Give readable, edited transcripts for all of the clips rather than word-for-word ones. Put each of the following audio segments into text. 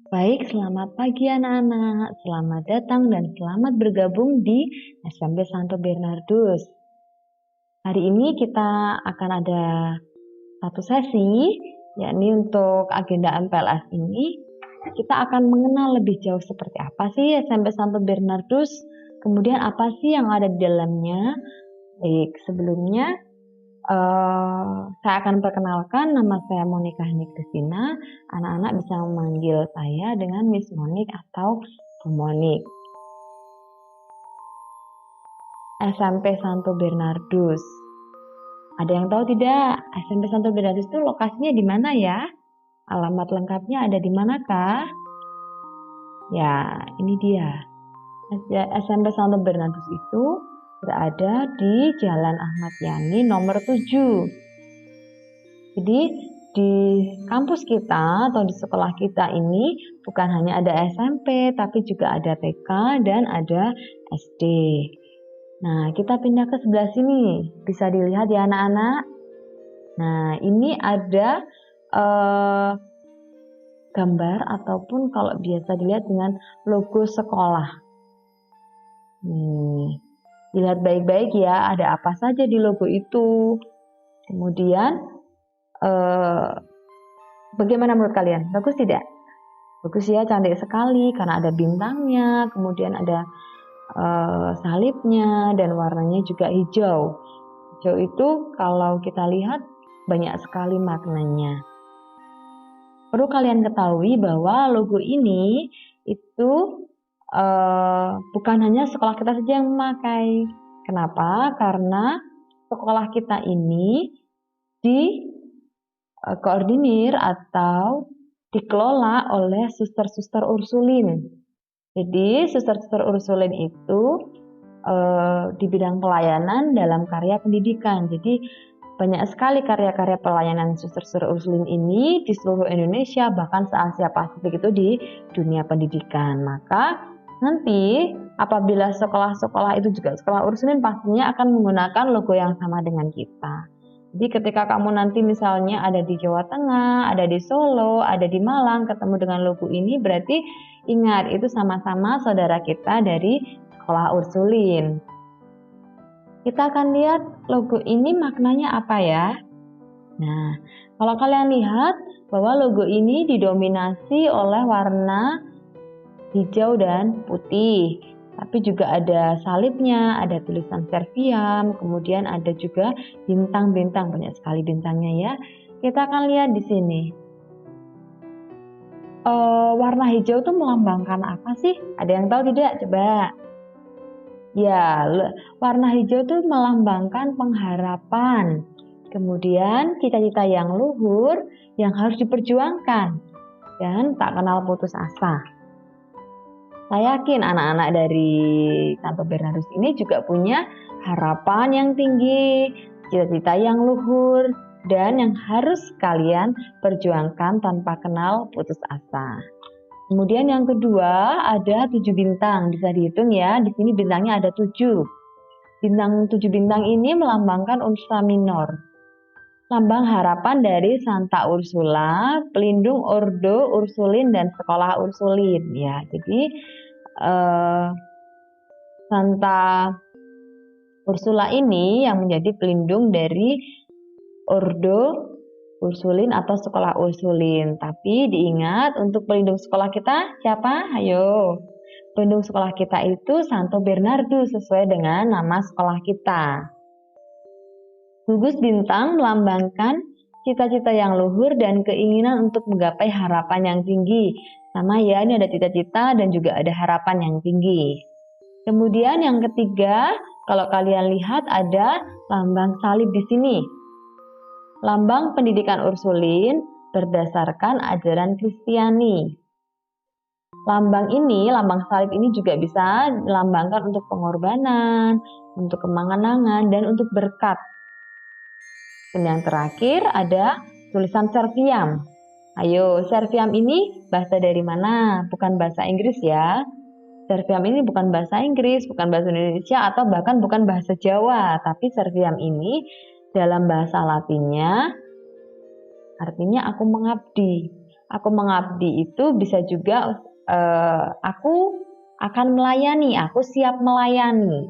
Baik, selamat pagi anak-anak. Selamat datang dan selamat bergabung di SMP Santo Bernardus. Hari ini kita akan ada satu sesi, yakni untuk agenda MPLS ini. Kita akan mengenal lebih jauh seperti apa sih SMP Santo Bernardus, kemudian apa sih yang ada di dalamnya. Baik, sebelumnya saya akan perkenalkan, nama saya Monika Henik Kristina. Anak-anak bisa memanggil saya dengan Miss Monik atau Bu Monik. SMP Santo Bernardus. Ada yang tahu tidak? SMP Santo Bernardus itu lokasinya di mana ya? Alamat lengkapnya ada di manakah? Ya, ini dia. SMP Santo Bernardus itu berada di Jalan Ahmad Yani nomor 7. Jadi di kampus kita atau di sekolah kita ini bukan hanya ada SMP, tapi juga ada TK dan ada SD. Nah, kita pindah ke sebelah sini. Bisa dilihat ya anak-anak. Nah, ini ada gambar ataupun kalau biasa dilihat dengan logo sekolah. Dilihat baik-baik ya, ada apa saja di logo itu. Kemudian bagaimana menurut kalian? Bagus tidak? Bagus ya, cantik sekali karena ada bintangnya, kemudian ada salibnya dan warnanya juga hijau. Hijau itu kalau kita lihat banyak sekali maknanya. Perlu kalian ketahui bahwa logo ini itu bukan hanya sekolah kita saja yang memakai. Kenapa? Karena sekolah kita ini dikoordinir atau dikelola oleh suster-suster Ursulin. Jadi suster-suster Ursulin itu di bidang pelayanan dalam karya pendidikan. Jadi banyak sekali karya-karya pelayanan suster-suster Ursulin ini di seluruh Indonesia, bahkan se-Asia Pasifik itu di dunia pendidikan. Maka nanti apabila sekolah-sekolah itu juga sekolah Ursulin, pastinya akan menggunakan logo yang sama dengan kita. Jadi ketika kamu nanti misalnya ada di Jawa Tengah, ada di Solo, ada di Malang, ketemu dengan logo ini, berarti ingat itu sama-sama saudara kita dari sekolah Ursulin. Kita akan lihat logo ini maknanya apa ya. Nah, kalau kalian lihat bahwa logo ini didominasi oleh warna hijau dan putih. Tapi juga ada salibnya, ada tulisan Serviam, kemudian ada juga bintang-bintang, banyak sekali bintangnya ya. Kita akan lihat di sini. Warna hijau itu melambangkan apa sih? Ada yang tahu tidak? Coba. Ya, warna hijau itu melambangkan pengharapan. Kemudian cita-cita yang luhur yang harus diperjuangkan dan tak kenal putus asa. Saya yakin anak-anak dari Santo Bernardus ini juga punya harapan yang tinggi, cita-cita yang luhur, dan yang harus kalian perjuangkan tanpa kenal putus asa. Kemudian yang kedua ada 7 bintang, bisa dihitung ya. Di sini bintangnya ada 7. Bintang 7 bintang ini melambangkan Ursa Minor, lambang harapan dari Santa Ursula, pelindung Ordo Ursulin dan sekolah Ursulin. Ya, jadi Santa Ursula ini yang menjadi pelindung dari Ordo Ursulin atau sekolah Ursulin. Tapi diingat untuk pelindung sekolah kita siapa? Ayo. Pelindung sekolah kita itu Santo Bernardus sesuai dengan nama sekolah kita. Gugus bintang melambangkan cita-cita yang luhur dan keinginan untuk menggapai harapan yang tinggi. Sama ya, ini ada cita-cita dan juga ada harapan yang tinggi. Kemudian yang ketiga, kalau kalian lihat ada lambang salib di sini. Lambang pendidikan Ursulin berdasarkan ajaran Kristiani. Lambang ini, lambang salib ini juga bisa dilambangkan untuk pengorbanan, untuk kemenangan, dan untuk berkat. Dan yang terakhir ada tulisan Serviam. Ayo, Serviam ini bahasa dari mana? Bukan bahasa Inggris ya. Serviam ini bukan bahasa Inggris, bukan bahasa Indonesia, atau bahkan bukan bahasa Jawa. Tapi Serviam ini dalam bahasa Latinnya artinya aku mengabdi. aku mengabdi itu bisa juga aku akan melayani, aku siap melayani.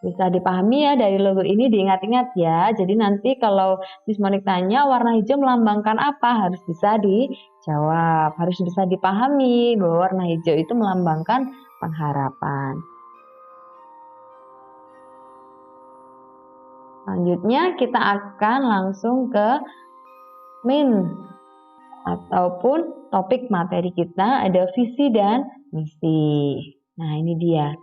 Bisa dipahami ya dari logo ini, diingat-ingat ya. Jadi nanti kalau Miss Monik tanya warna hijau melambangkan apa, harus bisa dijawab. Harus bisa dipahami bahwa warna hijau itu melambangkan pengharapan. Selanjutnya kita akan langsung ke main ataupun topik materi kita, ada visi dan misi. Nah ini dia.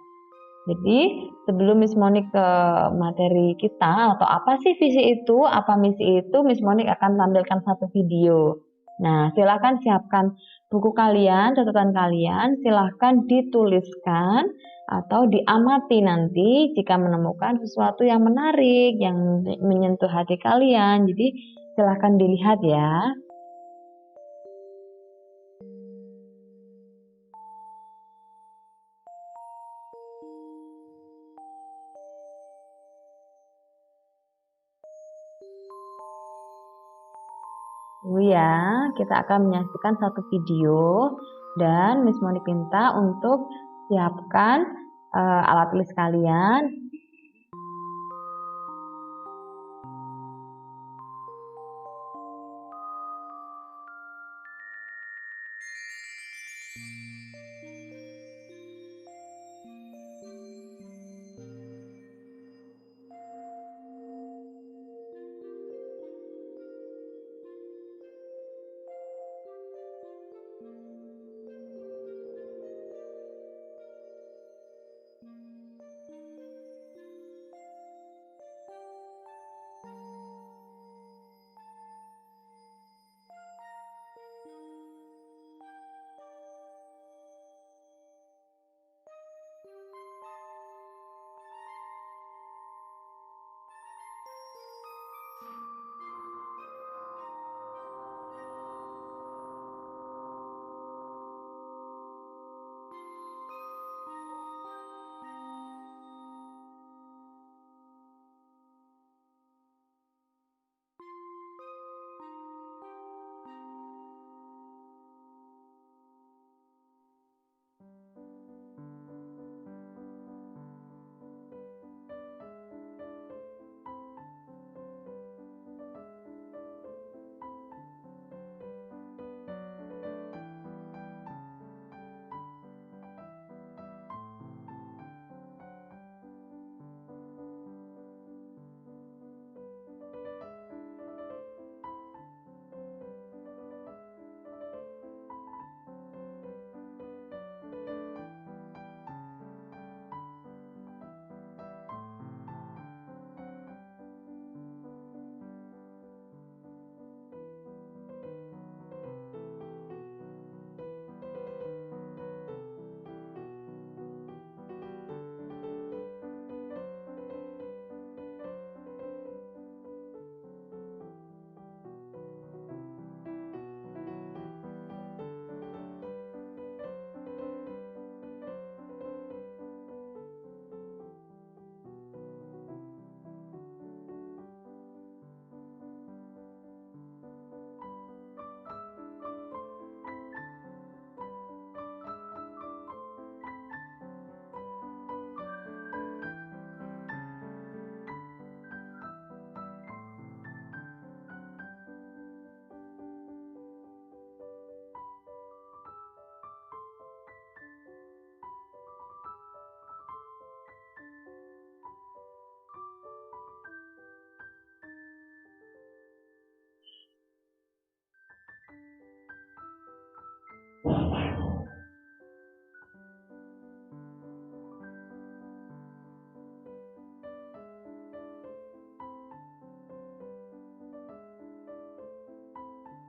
Jadi sebelum Miss Monik ke materi kita atau apa sih visi itu, apa misi itu, Miss Monik akan tampilkan satu video. Nah silahkan siapkan buku kalian, catatan kalian, silahkan dituliskan atau diamati nanti jika menemukan sesuatu yang menarik, yang menyentuh hati kalian. Jadi silahkan dilihat ya. Ya, kita akan menyaksikan satu video dan Miss Monik minta untuk siapkan alat tulis kalian.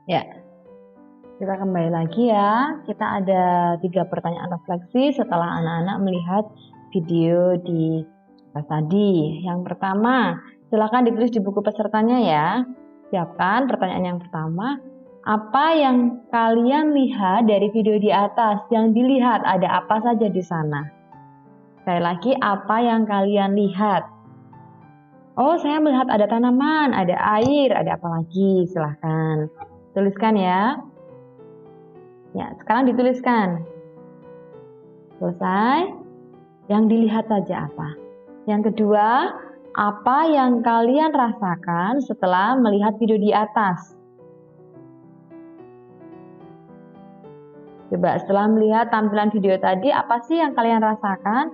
Ya, kita kembali lagi ya. Kita ada 3 pertanyaan refleksi setelah anak-anak melihat video di kelas tadi. Yang pertama, silakan ditulis di buku pesertanya ya. Siapkan pertanyaan yang pertama. Apa yang kalian lihat dari video di atas? Yang dilihat ada apa saja di sana? Sekali lagi, apa yang kalian lihat? Oh, saya melihat ada tanaman, ada air, ada apa lagi? Silahkan. Tuliskan ya. Ya, sekarang dituliskan. Selesai. Yang dilihat saja apa? Yang kedua, apa yang kalian rasakan setelah melihat video di atas? Coba setelah melihat tampilan video tadi, apa sih yang kalian rasakan?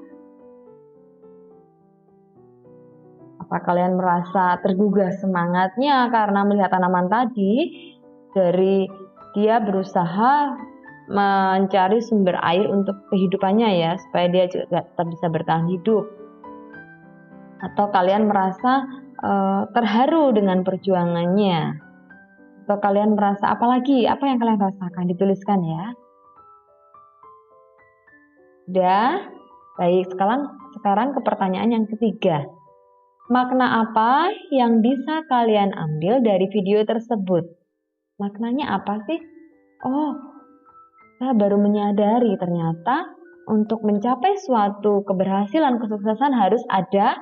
Apa kalian merasa tergugah semangatnya karena melihat tanaman tadi? Dari dia berusaha mencari sumber air untuk kehidupannya ya, supaya dia juga tetap bisa bertahan hidup. Atau kalian merasa terharu dengan perjuangannya? Atau kalian merasa apalagi? Apa yang kalian rasakan? Dituliskan ya. Sudah? Baik, sekarang ke pertanyaan yang ketiga. Makna apa yang bisa kalian ambil dari video tersebut? Maknanya apa sih? Oh, saya baru menyadari ternyata untuk mencapai suatu keberhasilan, kesuksesan harus ada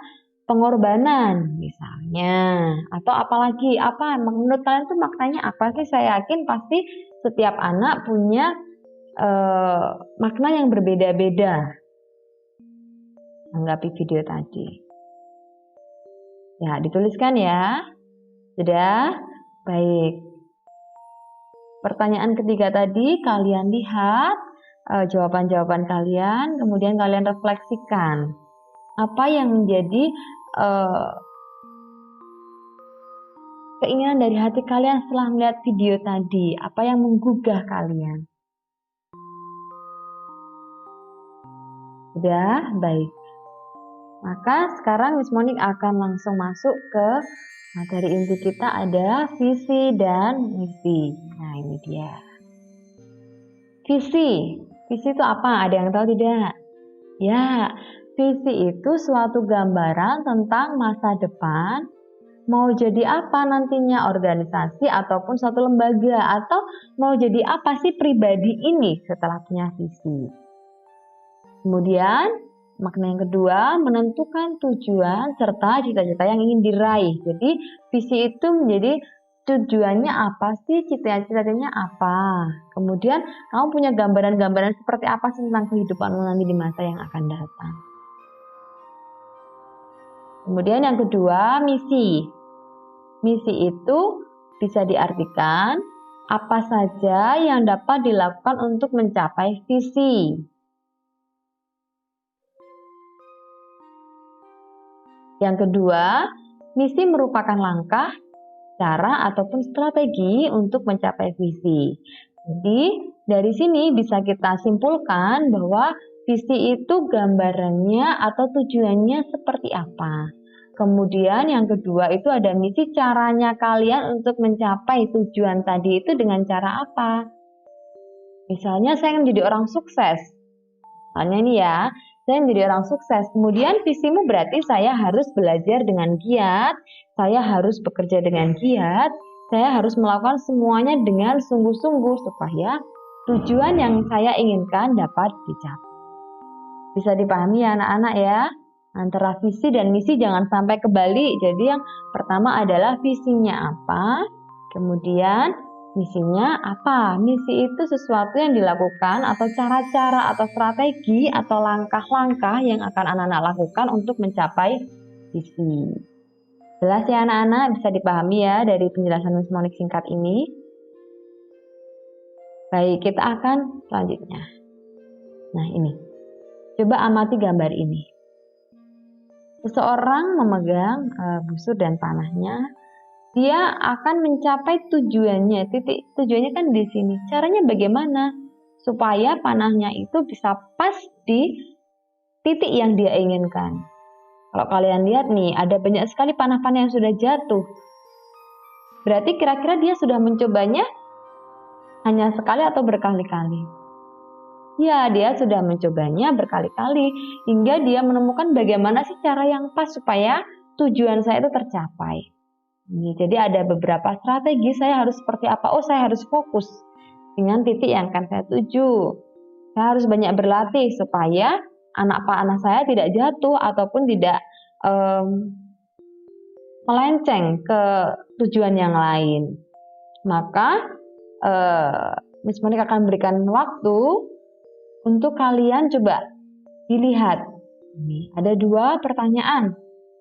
pengorbanan misalnya. Atau apalagi, apa menurut kalian tuh maknanya apa sih? Saya yakin pasti setiap anak punya makna yang berbeda-beda menanggapi video tadi. Ya, dituliskan ya. Sudah? Baik. Pertanyaan ketiga tadi, kalian lihat jawaban-jawaban kalian, kemudian kalian refleksikan. Apa yang menjadi keinginan dari hati kalian setelah melihat video tadi? Apa yang menggugah kalian? Sudah? Baik. Maka sekarang Miss Monik akan langsung masuk ke materi inti kita, ada visi dan misi. Nah, ini dia. Visi. Visi itu apa? Ada yang tahu tidak? Ya, visi itu suatu gambaran tentang masa depan, mau jadi apa nantinya organisasi ataupun suatu lembaga, atau mau jadi apa sih pribadi ini setelah punya visi. Kemudian, makna yang kedua, menentukan tujuan serta cita-cita yang ingin diraih. Jadi, visi itu menjadi tujuannya apa sih, cita-citanya apa. Kemudian, kamu punya gambaran-gambaran seperti apa sih tentang kehidupanmu nanti di masa yang akan datang. Kemudian yang kedua, misi. Misi itu bisa diartikan apa saja yang dapat dilakukan untuk mencapai visi. Yang kedua, misi merupakan langkah, cara, ataupun strategi untuk mencapai visi. Jadi, dari sini bisa kita simpulkan bahwa visi itu gambarannya atau tujuannya seperti apa. Kemudian yang kedua itu ada misi, caranya kalian untuk mencapai tujuan tadi itu dengan cara apa. Misalnya saya ingin menjadi orang sukses. Misalnya ini ya, saya menjadi orang sukses. Kemudian visimu berarti saya harus belajar dengan giat, saya harus bekerja dengan giat, saya harus melakukan semuanya dengan sungguh-sungguh supaya tujuan yang saya inginkan dapat dicapai. Bisa dipahami ya anak-anak ya? Antara visi dan misi jangan sampai kebalik. Jadi yang pertama adalah visinya apa, kemudian misinya apa? Misi itu sesuatu yang dilakukan atau cara-cara atau strategi atau langkah-langkah yang akan anak-anak lakukan untuk mencapai visi. Jelas ya anak-anak? Bisa dipahami ya dari penjelasan Miss Monik singkat ini? Baik, kita akan selanjutnya. Nah ini, coba amati gambar ini. Seseorang memegang busur dan panahnya. Dia akan mencapai tujuannya, titik tujuannya kan di sini. Caranya bagaimana? Supaya panahnya itu bisa pas di titik yang dia inginkan. Kalau kalian lihat nih, ada banyak sekali panah-panah yang sudah jatuh. Berarti kira-kira dia sudah mencobanya hanya sekali atau berkali-kali? Ya, dia sudah mencobanya berkali-kali hingga dia menemukan bagaimana sih cara yang pas supaya tujuan saya itu tercapai. Jadi ada beberapa strategi, saya harus seperti apa? Oh, saya harus fokus dengan titik yang akan saya tuju. Saya harus banyak berlatih supaya anak panah saya tidak jatuh ataupun tidak melenceng ke tujuan yang lain. Maka Miss Monik akan berikan waktu untuk kalian coba dilihat. Ini ada 2 pertanyaan.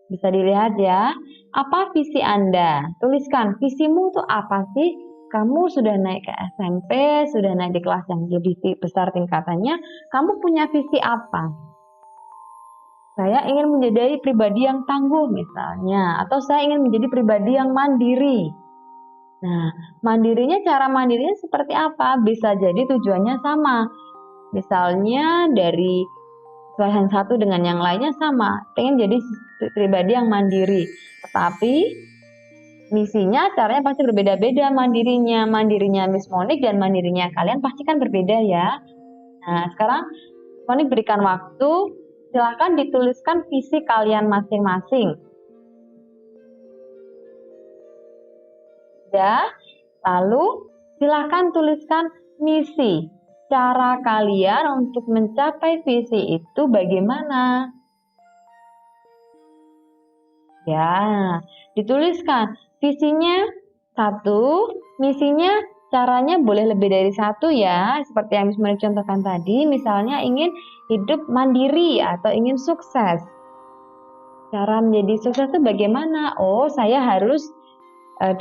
Bisa dilihat ya. Apa visi Anda? Tuliskan, visimu itu apa sih? Kamu sudah naik ke SMP, sudah naik di kelas yang lebih besar tingkatannya, kamu punya visi apa? Saya ingin menjadi pribadi yang tangguh misalnya, atau saya ingin menjadi pribadi yang mandiri. Nah, cara mandirinya seperti apa? Bisa jadi tujuannya sama. Misalnya dari yang satu dengan yang lainnya sama, pengen jadi pribadi yang mandiri. Tetapi misinya, caranya pasti berbeda-beda mandirinya Miss Monik dan mandirinya kalian pasti kan berbeda ya. Nah, sekarang Miss Monik berikan waktu, silahkan dituliskan visi kalian masing-masing. Ya, lalu silahkan tuliskan misi. Cara kalian untuk mencapai visi itu bagaimana? Ya, dituliskan visinya 1, misinya caranya boleh lebih dari 1 ya, seperti yang Miss Monik contohkan tadi, misalnya ingin hidup mandiri atau ingin sukses. Cara menjadi sukses itu bagaimana? Oh, saya harus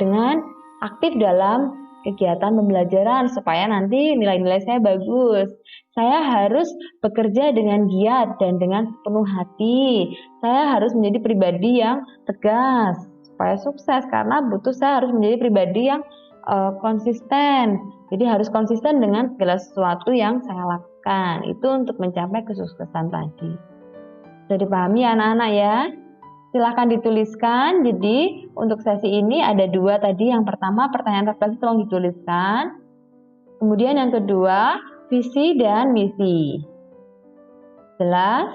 dengan aktif dalam kegiatan pembelajaran supaya nanti nilai-nilai saya bagus. Saya harus bekerja dengan giat dan dengan penuh hati. Saya harus menjadi pribadi yang tegas supaya sukses, karena saya harus menjadi pribadi yang konsisten. Jadi harus konsisten dengan segala sesuatu yang saya lakukan. Itu untuk mencapai kesuksesan tadi. Sudah dipahami anak-anak ya? Silahkan dituliskan. Jadi untuk sesi ini ada 2 tadi. Yang pertama pertanyaan refleksi tolong dituliskan. Kemudian yang kedua visi dan misi. Jelas?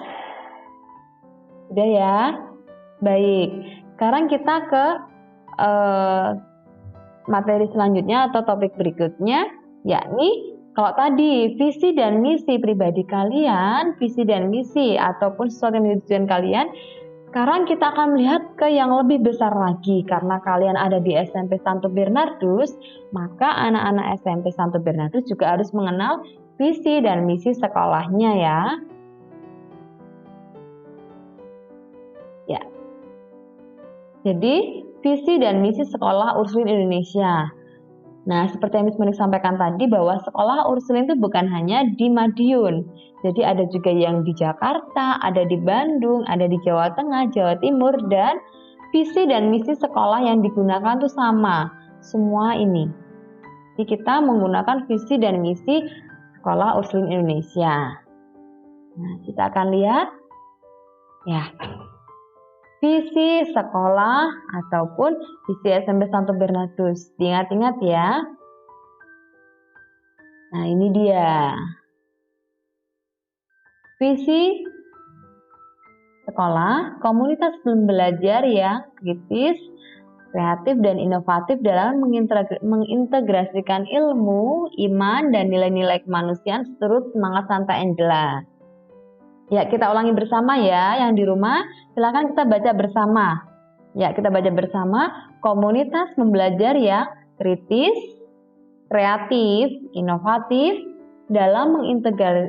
Sudah ya? Baik. Sekarang kita ke materi selanjutnya atau topik berikutnya, yakni kalau tadi visi dan misi pribadi kalian, visi dan misi ataupun sesuatu yang menjadi tujuan kalian, sekarang kita akan melihat ke yang lebih besar lagi. Karena kalian ada di SMP Santo Bernardus, maka anak-anak SMP Santo Bernardus juga harus mengenal visi dan misi sekolahnya ya. Ya. Jadi, visi dan misi sekolah Ursulin Indonesia. Nah, seperti yang Miss Monik sampaikan tadi bahwa sekolah Ursulin itu bukan hanya di Madiun. Jadi ada juga yang di Jakarta, ada di Bandung, ada di Jawa Tengah, Jawa Timur, dan visi dan misi sekolah yang digunakan itu sama. Semua ini. Jadi kita menggunakan visi dan misi sekolah Ursulin Indonesia. Nah, kita akan lihat ya. Visi sekolah ataupun visi SMP Santo Bernardus. Diingat-ingat ya. Nah, ini dia. Visi sekolah, komunitas belajar yang kritis, kreatif, dan inovatif dalam mengintegrasikan ilmu, iman, dan nilai-nilai kemanusiaan seturut semangat Santa Angela. Ya, kita ulangi bersama ya. Yang di rumah, silakan kita baca bersama. Ya, kita baca bersama. Komunitas pembelajar yang kritis, kreatif, inovatif dalam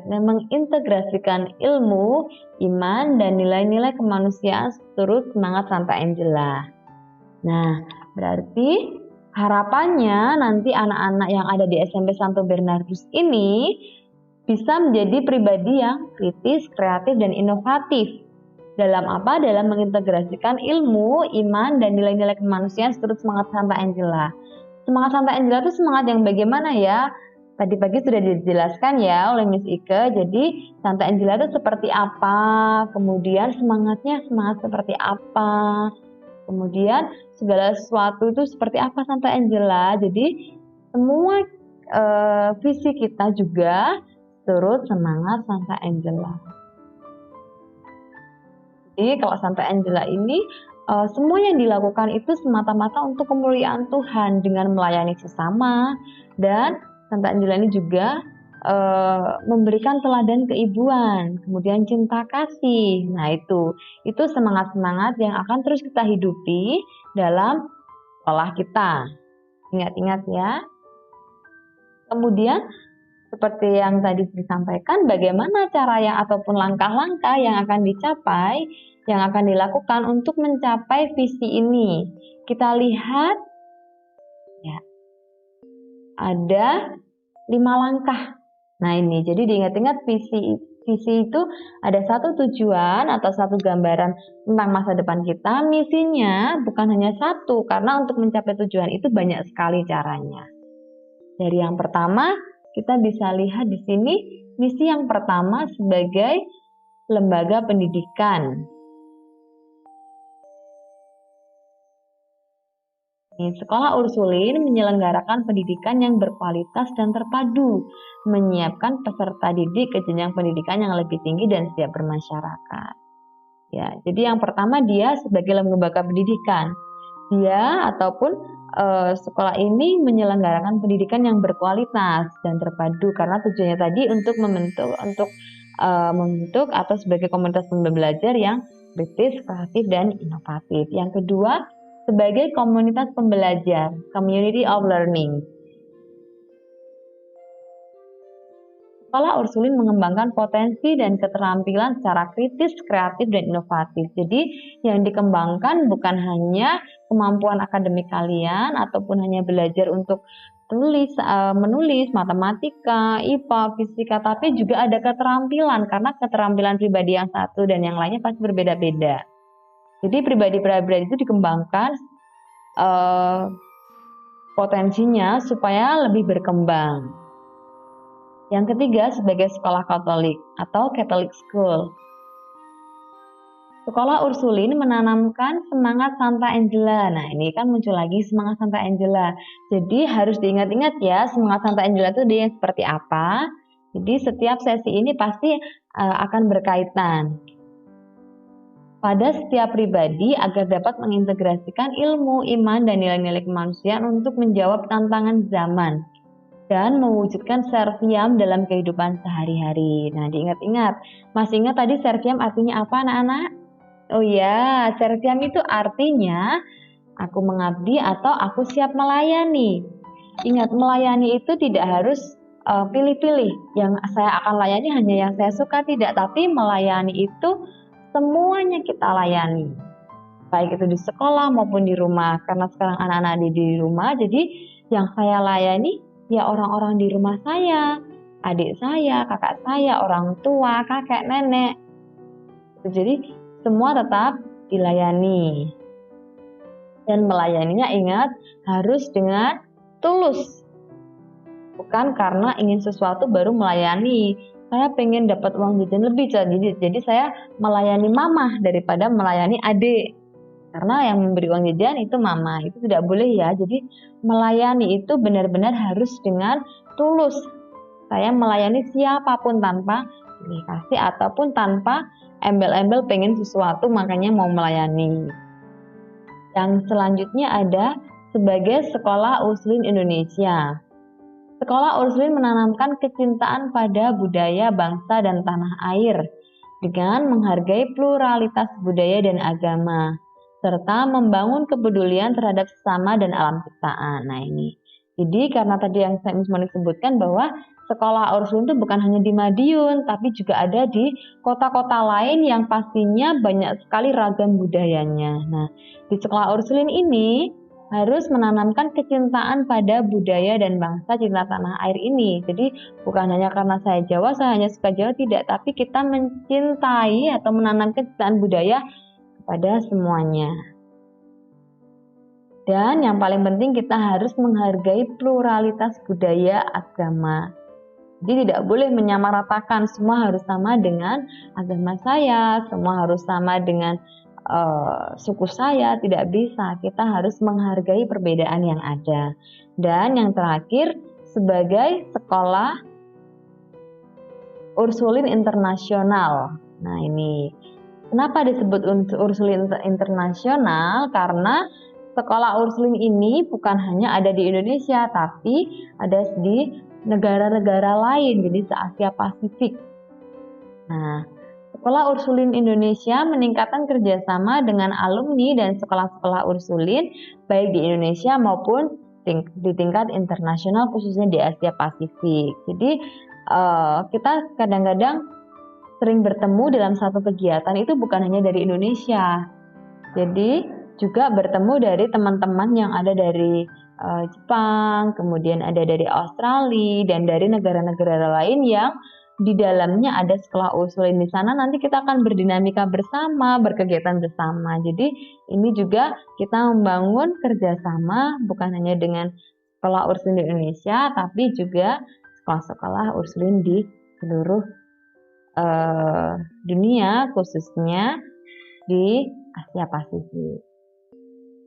mengintegrasikan ilmu, iman, dan nilai-nilai kemanusiaan seturut semangat Santa Angela. Nah, berarti harapannya nanti anak-anak yang ada di SMP Santo Bernardus ini bisa menjadi pribadi yang kritis, kreatif, dan inovatif. Dalam apa? Dalam mengintegrasikan ilmu, iman, dan nilai-nilai kemanusiaan seturut semangat Santa Angela. Semangat Santa Angela itu semangat yang bagaimana ya? Tadi pagi sudah dijelaskan ya oleh Miss Ike. Jadi Santa Angela itu seperti apa? Kemudian semangatnya semangat seperti apa? Kemudian segala sesuatu itu seperti apa Santa Angela? Jadi semua visi kita juga turut semangat Santa Angela. Jadi kalau Santa Angela ini semua yang dilakukan itu semata-mata untuk kemuliaan Tuhan dengan melayani sesama, dan Santa Angela ini juga memberikan teladan keibuan, kemudian cinta kasih. Nah, itu semangat-semangat yang akan terus kita hidupi dalam sekolah kita. Ingat-ingat ya. Kemudian seperti yang tadi disampaikan, bagaimana cara yang ataupun langkah-langkah yang akan dicapai, yang akan dilakukan untuk mencapai visi ini. Kita lihat ya, ada 5 langkah. Nah ini, jadi diingat-ingat visi itu ada satu tujuan atau satu gambaran tentang masa depan kita. Misinya bukan hanya satu, karena untuk mencapai tujuan itu banyak sekali caranya. Dari yang pertama, kita bisa lihat di sini, misi yang pertama sebagai lembaga pendidikan. Sekolah Ursulin menyelenggarakan pendidikan yang berkualitas dan terpadu, menyiapkan peserta didik ke jenjang pendidikan yang lebih tinggi dan siap bermasyarakat. Ya, jadi yang pertama dia sebagai lembaga pendidikan. Dia ataupun sekolah ini menyelenggarakan pendidikan yang berkualitas dan terpadu karena tujuannya tadi untuk membentuk atau sebagai komunitas pembelajar yang kritis, kreatif, dan inovatif. Yang kedua, sebagai komunitas pembelajar, community of learning. Sekolah Ursulin mengembangkan potensi dan keterampilan secara kritis, kreatif, dan inovatif. Jadi yang dikembangkan bukan hanya kemampuan akademik kalian ataupun hanya belajar untuk menulis, matematika, IPA, fisika, tapi juga ada keterampilan karena keterampilan pribadi yang satu dan yang lainnya pasti berbeda-beda. Jadi pribadi-pribadi itu dikembangkan potensinya supaya lebih berkembang. Yang ketiga, sebagai sekolah Katolik atau Catholic School. Sekolah Ursulin menanamkan semangat Santa Angela. Nah, ini kan muncul lagi semangat Santa Angela. Jadi harus diingat-ingat ya, semangat Santa Angela itu dia seperti apa. Jadi setiap sesi ini pasti akan berkaitan pada setiap pribadi agar dapat mengintegrasikan ilmu, iman, dan nilai-nilai kemanusiaan untuk menjawab tantangan zaman dan mewujudkan serviam dalam kehidupan sehari-hari. Nah, diingat-ingat. Masih ingat tadi serviam artinya apa, anak-anak? Oh ya, serviam itu artinya aku mengabdi atau aku siap melayani. Ingat, melayani itu tidak harus pilih-pilih. Yang saya akan layani hanya yang saya suka, tidak. Tapi melayani itu semuanya kita layani, baik itu di sekolah maupun di rumah. Karena sekarang anak-anak di rumah, jadi yang saya layani ya orang-orang di rumah saya, adik saya, kakak saya, orang tua, kakek, nenek. Jadi semua tetap dilayani. Dan melayaninya ingat harus dengan tulus, bukan karena ingin sesuatu baru melayani. Saya pengen dapat uang jajan lebih, jadi saya melayani mama daripada melayani adik. Karena yang memberi uang jajan itu mama, itu tidak boleh ya. Jadi melayani itu benar-benar harus dengan tulus. Saya melayani siapapun tanpa pilih kasih ataupun tanpa embel-embel pengen sesuatu makanya mau melayani. Yang selanjutnya ada sebagai Sekolah Ursulin Indonesia. Sekolah Ursulin menanamkan kecintaan pada budaya, bangsa, dan tanah air dengan menghargai pluralitas budaya dan agama, serta membangun kepedulian terhadap sesama dan alam ciptaan. Nah ini, jadi karena tadi yang saya sebutkan bahwa sekolah Ursulin itu bukan hanya di Madiun, tapi juga ada di kota-kota lain yang pastinya banyak sekali ragam budayanya. Nah, di sekolah Ursulin ini harus menanamkan kecintaan pada budaya dan bangsa cinta tanah air ini. Jadi bukan hanya karena saya Jawa, saya hanya suka Jawa, tidak. Tapi kita mencintai atau menanamkan kecintaan budaya kepada semuanya. Dan yang paling penting kita harus menghargai pluralitas budaya agama. Jadi tidak boleh menyamaratakan semua harus sama dengan agama saya, semua harus sama dengan suku saya, tidak bisa. Kita harus menghargai perbedaan yang ada. Dan yang terakhir, sebagai sekolah Ursulin Internasional. Nah ini, kenapa disebut Ursulin Internasional? Karena sekolah Ursulin ini bukan hanya ada di Indonesia, tapi ada di negara-negara lain, jadi se-Asia Pasifik. Nah, Sekolah Ursulin Indonesia meningkatkan kerjasama dengan alumni dan sekolah-sekolah Ursulin baik di Indonesia maupun di tingkat internasional, khususnya di Asia Pasifik. Jadi kita kadang-kadang sering bertemu dalam satu kegiatan itu bukan hanya dari Indonesia. Jadi juga bertemu dari teman-teman yang ada dari Jepang, kemudian ada dari Australia, dan dari negara-negara lain yang di dalamnya ada sekolah usulin. Di sana nanti kita akan berdinamika bersama, berkegiatan bersama. Jadi ini juga kita membangun kerjasama bukan hanya dengan sekolah ursulin di Indonesia, tapi juga sekolah-sekolah ursulin di seluruh dunia, khususnya di Asia Pasifik.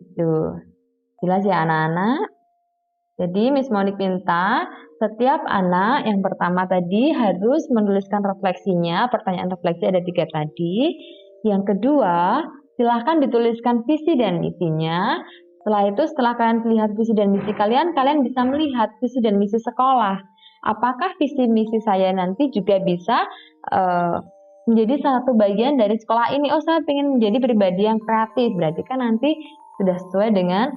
Itu jelas ya anak-anak. Jadi Miss Monique minta setiap anak yang pertama tadi harus menuliskan refleksinya. Pertanyaan refleksi ada 3 tadi. Yang kedua, silahkan dituliskan visi dan misinya. Setelah itu, setelah kalian lihat visi dan misi kalian bisa melihat visi dan misi sekolah. Apakah visi misi saya nanti juga bisa menjadi satu bagian dari sekolah ini? Oh, saya ingin menjadi pribadi yang kreatif. Berarti kan nanti sudah sesuai dengan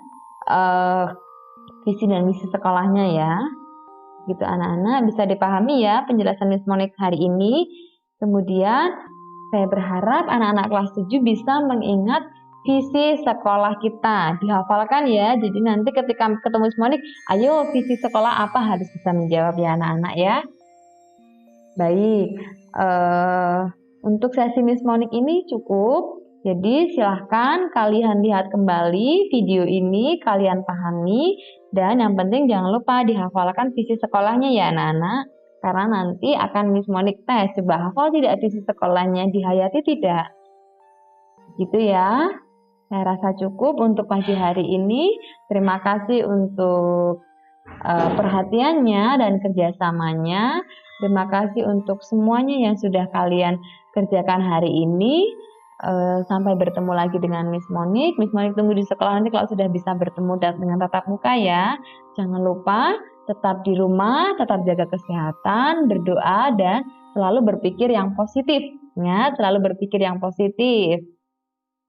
visi dan misi sekolahnya ya. Gitu anak-anak, bisa dipahami ya penjelasan Miss Monique hari ini. Kemudian saya berharap anak-anak kelas 7 bisa mengingat visi sekolah kita, dihafalkan ya. Jadi nanti ketika ketemu Miss Monique, ayo visi sekolah apa, harus bisa menjawab ya anak-anak ya. Baik, untuk sesi Miss Monique ini cukup. Jadi silahkan kalian lihat kembali video ini, kalian pahami, dan yang penting jangan lupa dihafalkan visi sekolahnya ya anak-anak. Karena nanti akan Miss Monique tes, coba hafal tidak visi sekolahnya, dihayati tidak? Gitu ya. Saya rasa cukup untuk pagi hari ini. Terima kasih untuk perhatiannya dan kerjasamanya. Terima kasih untuk semuanya yang sudah kalian kerjakan hari ini. Sampai bertemu lagi dengan Miss Monique. Miss Monique tunggu di sekolah nanti kalau sudah bisa bertemu dengan tatap muka ya. Jangan lupa tetap di rumah, tetap jaga kesehatan, berdoa, dan selalu berpikir yang positif. Ya, selalu berpikir yang positif.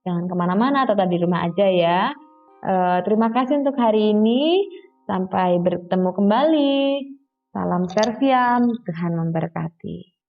Jangan kemana-mana, tetap di rumah aja ya. Terima kasih untuk hari ini. Sampai bertemu kembali. Salam serviam, Tuhan memberkati.